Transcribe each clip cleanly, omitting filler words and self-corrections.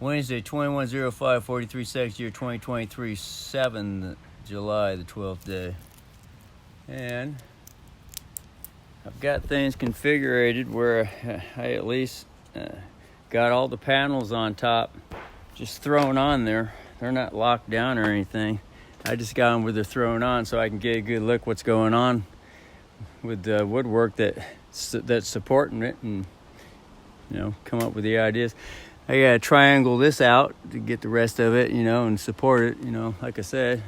Wednesday, 21/05/43 seconds, year 2023, 7 July, the 12th day. And I've got things configured where I at least got all the panels on top just thrown on there. They're not locked down or anything. I just got them where they're thrown on so I can get a good look what's going on with the woodwork that's supporting it, and come up with the ideas. I gotta triangle this out to get the rest of it, and support it. Like I said,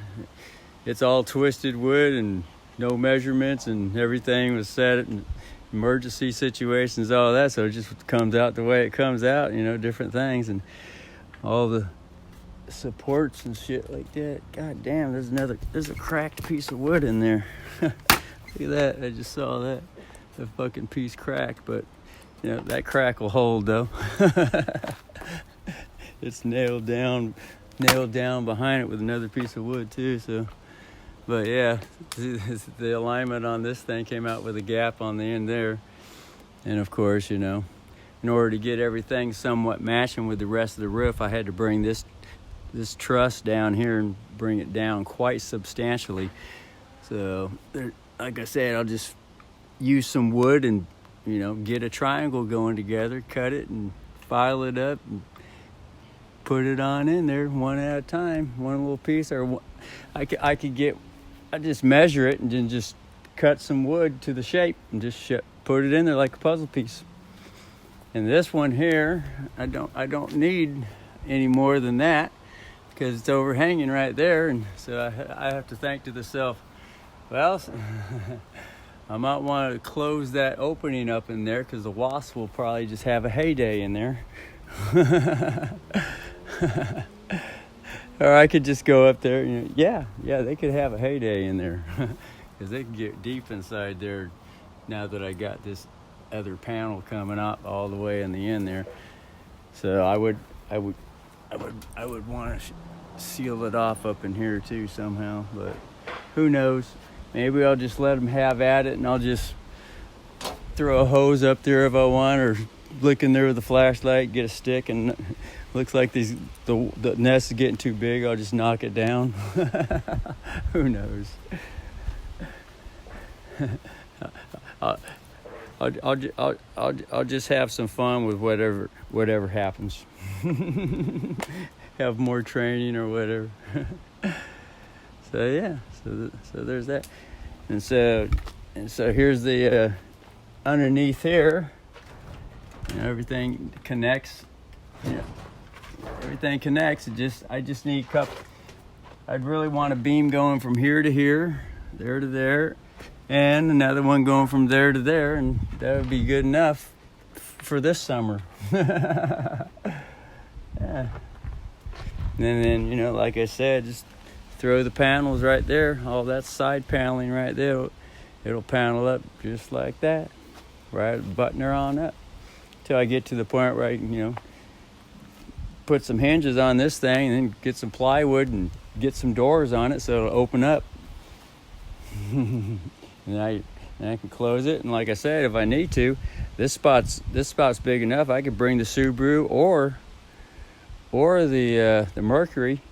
it's all twisted wood and no measurements, and everything was set in emergency situations, all that. So it just comes out the way it comes out, different things and all the supports and shit like that. God damn, there's a cracked piece of wood in there. Look at that, I just saw that. The fucking piece cracked, but that crack will hold though. It's nailed down behind it with another piece of wood too. So, but yeah, the alignment on this thing came out with a gap on the end there, and of course, in order to get everything somewhat matching with the rest of the roof, I had to bring this truss down here and bring it down quite substantially. So, like I said, I'll just use some wood and get a triangle going together, cut it and file it up and put it on in there one at a time, one little piece. Or I just measure it and then just cut some wood to the shape and just put it in there like a puzzle piece. And this one here, I don't need any more than that because it's overhanging right there, and so I have to think to myself, well, I might want to close that opening up in there because the wasp will probably just have a heyday in there. Or I could just go up there. Yeah, they could have a heyday in there because they can get deep inside there now that I got this other panel coming up all the way in the end there. So I would want to seal it off up in here too somehow, but who knows? Maybe I'll just let them have at it, and I'll just throw a hose up there if I want, or look in there with a flashlight, get a stick, and looks like the nest is getting too big, I'll just knock it down. Who knows? I'll just have some fun with whatever happens. Have more training or whatever. So yeah, so there's that, and so here's the underneath here. Everything connects. Everything connects. I just need I'd really want a beam going from here to here, there to there, and another one going from there to there, and that would be good enough for this summer. Yeah. And then like I said, just throw the panels right there. All that side paneling right there, it'll panel up just like that, right? Button her on up till I get to the point where I put some hinges on this thing, and then get some plywood and get some doors on it so it'll open up. and I can close it. And like I said, if I need to, this spot's big enough. I could bring the Subaru or the Mercury.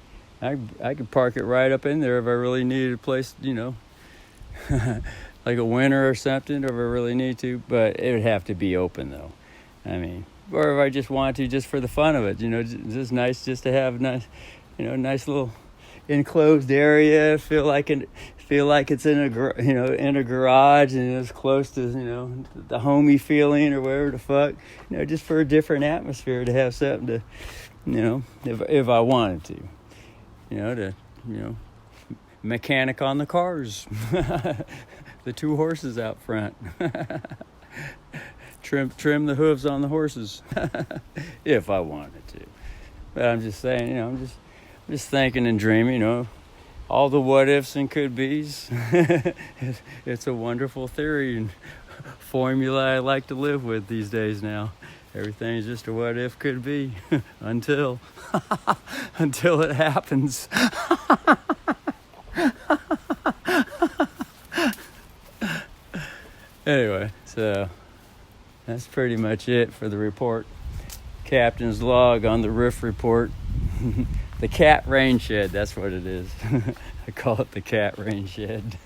I could park it right up in there if I really needed a place, like a winter or something, if I really need to. But it would have to be open though. I mean, or if I just want to, just for the fun of it, just nice, just to have nice little enclosed area. Feel like it's in a garage, and it's close to the homey feeling or whatever the fuck. Just for a different atmosphere, to have something to, if I wanted to. Mechanic on the cars. The two horses out front. Trim the hooves on the horses. If I wanted to. But I'm just saying, I'm just thinking and dreaming, all the what ifs and could be's. It's a wonderful theory and formula I like to live with these days now. Everything's just a what if could be until it happens. Anyway, so that's pretty much it for the report. captain's log on the roof report. The cat rain shed, that's what it is. I call it the cat rain shed.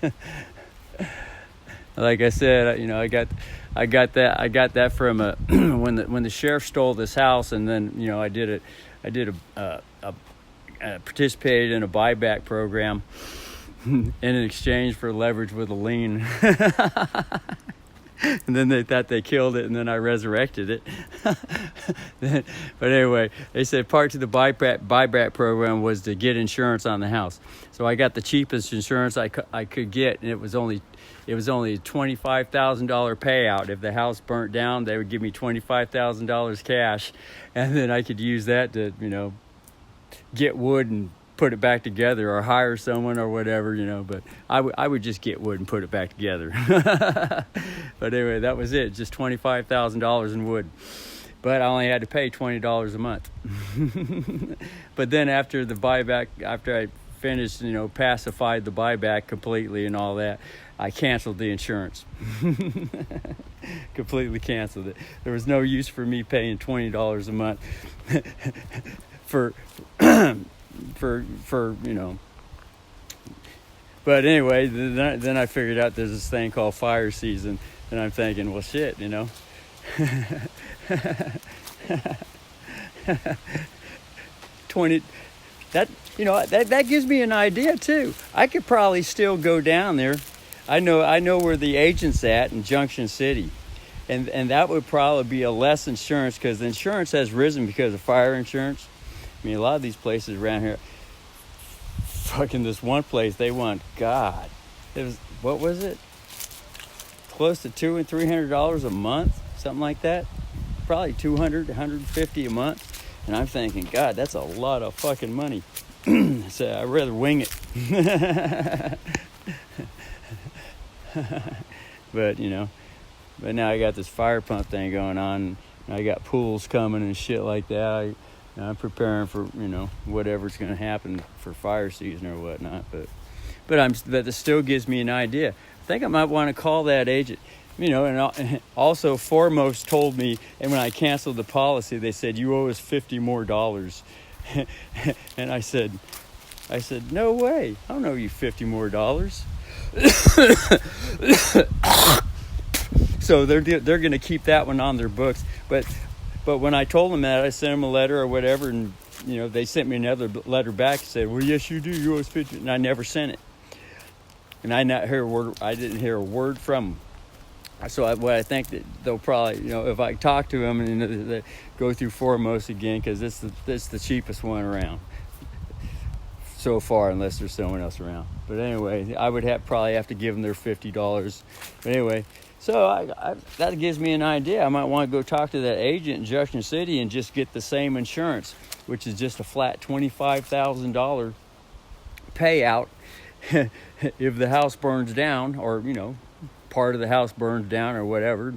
Like I said, you know, I got that from when the sheriff stole this house, and then, you know, I participated in a buyback program in exchange for leverage with a lien. And then they thought they killed it, and then I resurrected it. But anyway, they said part of the buyback program was to get insurance on the house. So I got the cheapest insurance I could get, and it was only a $25,000 payout. If the house burnt down, they would give me $25,000 cash, and then I could use that to, you know, get wood and put it back together, or hire someone or whatever, you know. But I would just get wood and put it back together. But anyway, that was it, just $25,000 in wood. But I only had to pay $20 a month. But then after the buyback, after I finished, you know, pacified the buyback completely and all that, I canceled the insurance. Completely canceled it. There was no use for me paying $20 a month for you know. But anyway, then I figured out there's this thing called fire season, and I'm thinking, well, shit, you know. That gives me an idea too. I could probably still go down there. I know where the agent's at in Junction City, and that would probably be a less insurance, because the insurance has risen because of fire insurance. I mean, a lot of these places around here, fucking this one place, they want, God, it was, what was it? Close to $200 and $300 a month, something like that. Probably $200, $150 a month. And I'm thinking, God, that's a lot of fucking money. So I'd rather wing it. But, you know, but now I got this fire pump thing going on. I got pools coming and shit like that. I'm preparing for, you know, whatever's going to happen for fire season or whatnot. But that still gives me an idea. I think I might want to call that agent. You know, and also Foremost told me, and when I canceled the policy, they said, you owe us $50 more. And I said, no way. I don't owe you $50 more. So they're going to keep that one on their books. But when I told them that, I sent them a letter or whatever, and, you know, they sent me another letter back and said, well, yes, you do. You owe us $50. And I never sent it. And I didn't hear a word from them. So I think that they'll probably, you know, if I talk to them and they go through Foremost again, because it's the cheapest one around so far, unless there's someone else around. But anyway, I would probably have to give them their $50. But anyway, so that gives me an idea. I might want to go talk to that agent in Junction City and just get the same insurance, which is just a flat $25,000 payout if the house burns down, or, you know, part of the house burns down or whatever.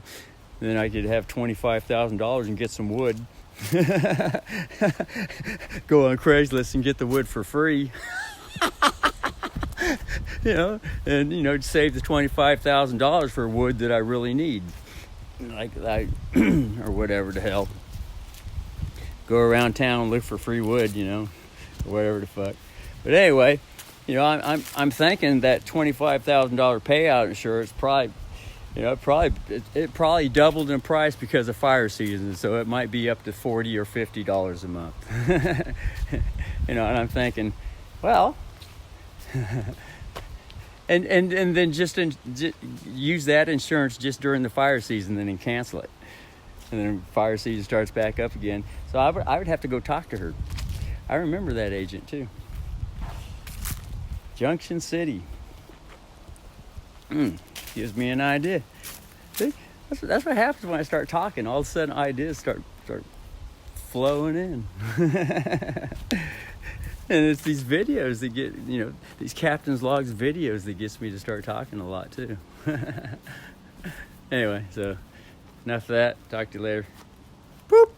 Then I could have $25,000 and get some wood. Go on Craigslist and get the wood for free. You know, and, you know, save the $25,000 for wood that I really need, or whatever the hell. Go around town and look for free wood, you know, or whatever the fuck. But anyway, you know, I'm thinking that $25,000 payout insurance probably, you know, it probably doubled in price because of fire season, so it might be up to $40 or $50 a month. You know, and I'm thinking, well, and then just use that insurance just during the fire season, then cancel it, and then fire season starts back up again. So I would have to go talk to her. I remember that agent too. Junction City. Gives me an idea. See, that's what happens when I start talking. All of a sudden, ideas start flowing in. And it's these videos that get, you know, these Captain's Logs videos that gets me to start talking a lot too. Anyway, so enough of that. Talk to you later. Boop.